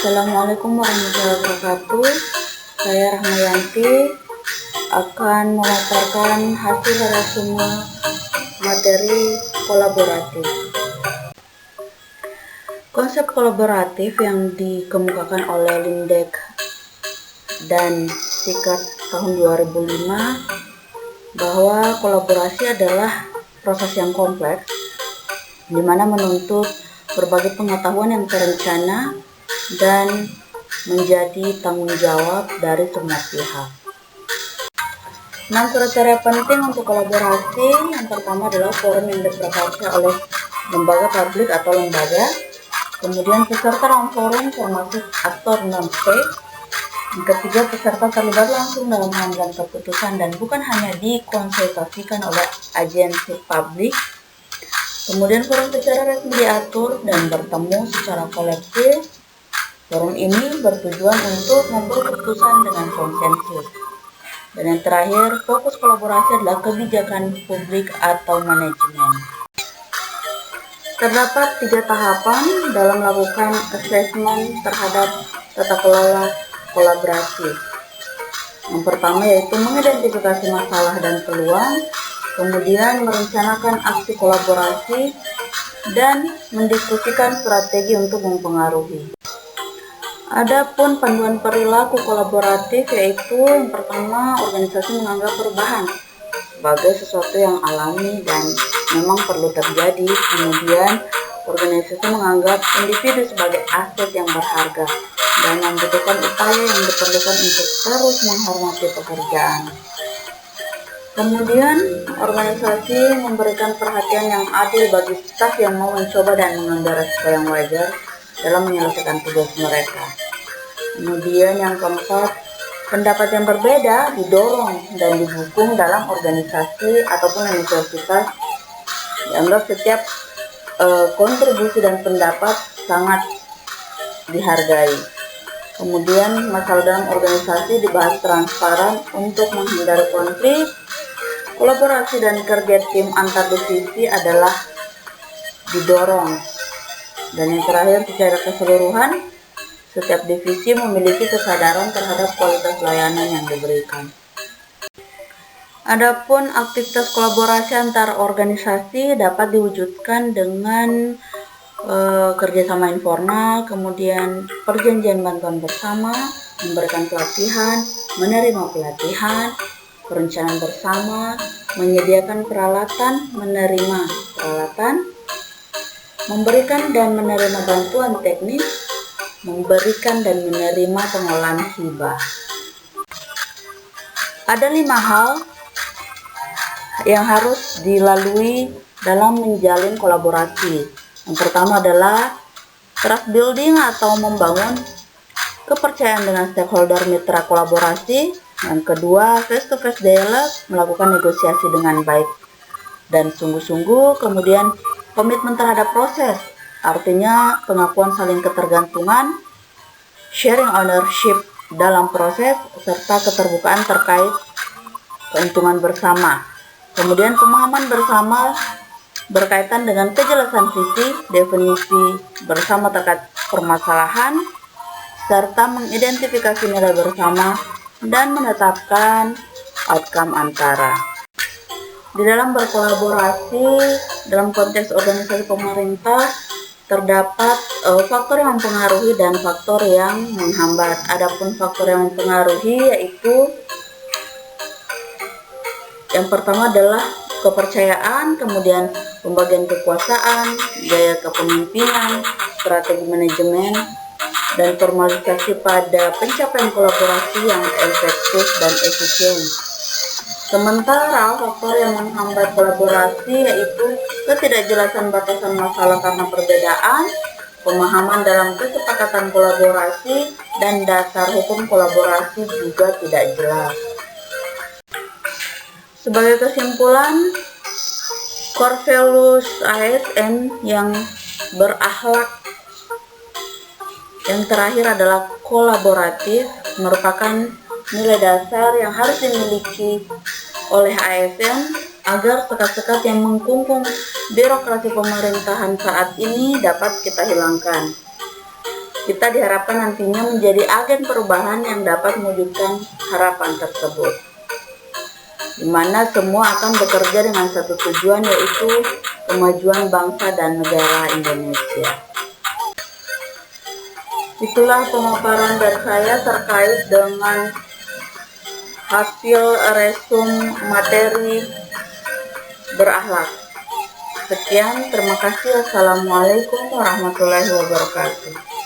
Assalamualaikum warahmatullahi wabarakatuh. Saya Rahmayanti akan memaparkan hasil resume materi kolaboratif. Konsep kolaboratif yang dikemukakan oleh Lindeck dan Sikat tahun 2005 bahwa kolaborasi adalah proses yang kompleks di mana menuntut berbagai pengetahuan yang terencana dan menjadi tanggung jawab dari semua pihak. 6 kriteria penting untuk kolaborasi. Yang pertama adalah forum yang diperkuasa oleh lembaga publik atau lembaga. Kemudian peserta dalam forum termasuk aktor non-state. Yang ketiga, peserta terlibat langsung dalam pengambilan keputusan dan bukan hanya dikonsultasikan oleh agensi publik. Kemudian forum secara resmi diatur dan bertemu secara kolektif. Forum ini bertujuan untuk membuat keputusan dengan konsensus. Dan yang terakhir, fokus kolaborasi adalah kebijakan publik atau manajemen. Terdapat 3 tahapan dalam melakukan asesmen terhadap tata kelola kolaborasi. Yang pertama yaitu mengidentifikasi masalah dan peluang, kemudian merencanakan aksi kolaborasi, dan mendiskusikan strategi untuk mempengaruhi. Adapun panduan perilaku kolaboratif yaitu yang pertama, organisasi menganggap perubahan sebagai sesuatu yang alami dan memang perlu terjadi. Kemudian organisasi menganggap individu sebagai aset yang berharga dan membutuhkan upaya yang diperlukan untuk terus menghormati pekerjaan. Kemudian organisasi memberikan perhatian yang adil bagi staf yang mau mencoba dan mengambil resiko yang wajar dalam menyelesaikan tugas mereka. Kemudian yang keempat, pendapat yang berbeda didorong dan didukung dalam organisasi ataupun universitas. Dianggap setiap kontribusi dan pendapat sangat dihargai. Kemudian masalah dalam organisasi dibahas transparan untuk menghindari konflik. Kolaborasi dan kerja tim antar divisi adalah didorong. Dan yang terakhir, secara keseluruhan, setiap divisi memiliki kesadaran terhadap kualitas layanan yang diberikan. Adapun aktivitas kolaborasi antar organisasi dapat diwujudkan dengan kerjasama informal, kemudian perjanjian bantuan bersama, memberikan pelatihan, menerima pelatihan, perencanaan bersama, menyediakan peralatan, menerima peralatan, memberikan dan menerima bantuan teknis, memberikan dan menerima pengolahan hibah. Ada 5 hal yang harus dilalui dalam menjalin kolaborasi. Yang pertama adalah trust building atau membangun kepercayaan dengan stakeholder mitra kolaborasi. Yang kedua, face-to-face dialog, melakukan negosiasi dengan baik dan sungguh-sungguh. Kemudian komitmen terhadap proses, artinya pengakuan saling ketergantungan, sharing ownership dalam proses, serta keterbukaan terkait keuntungan bersama. Kemudian pemahaman bersama berkaitan dengan kejelasan visi, definisi bersama terkait permasalahan, serta mengidentifikasi nilai bersama dan menetapkan outcome antara. Di dalam berkolaborasi dalam konteks organisasi pemerintah terdapat faktor yang mempengaruhi dan faktor yang menghambat. Adapun faktor yang mempengaruhi yaitu yang pertama adalah kepercayaan, kemudian pembagian kekuasaan, gaya kepemimpinan, strategi manajemen, dan formalisasi pada pencapaian kolaborasi yang efektif dan efisien. Sementara faktor yang menghambat kolaborasi yaitu ketidakjelasan batasan masalah karena perbedaan, pemahaman dalam kesepakatan kolaborasi, dan dasar hukum kolaborasi juga tidak jelas. Sebagai kesimpulan, core values ASN yang berakhlak yang terakhir adalah kolaboratif merupakan nilai dasar yang harus dimiliki oleh ASN agar sekat-sekat yang mengkungkung birokrasi pemerintahan saat ini dapat kita hilangkan. Kita diharapkan nantinya menjadi agen perubahan yang dapat mewujudkan harapan tersebut, di mana semua akan bekerja dengan satu tujuan, yaitu kemajuan bangsa dan negara Indonesia. Itulah pemaparan dari saya terkait dengan hasil resum materi berakhlak. Sekian, terima kasih. Assalamualaikum warahmatullahi wabarakatuh.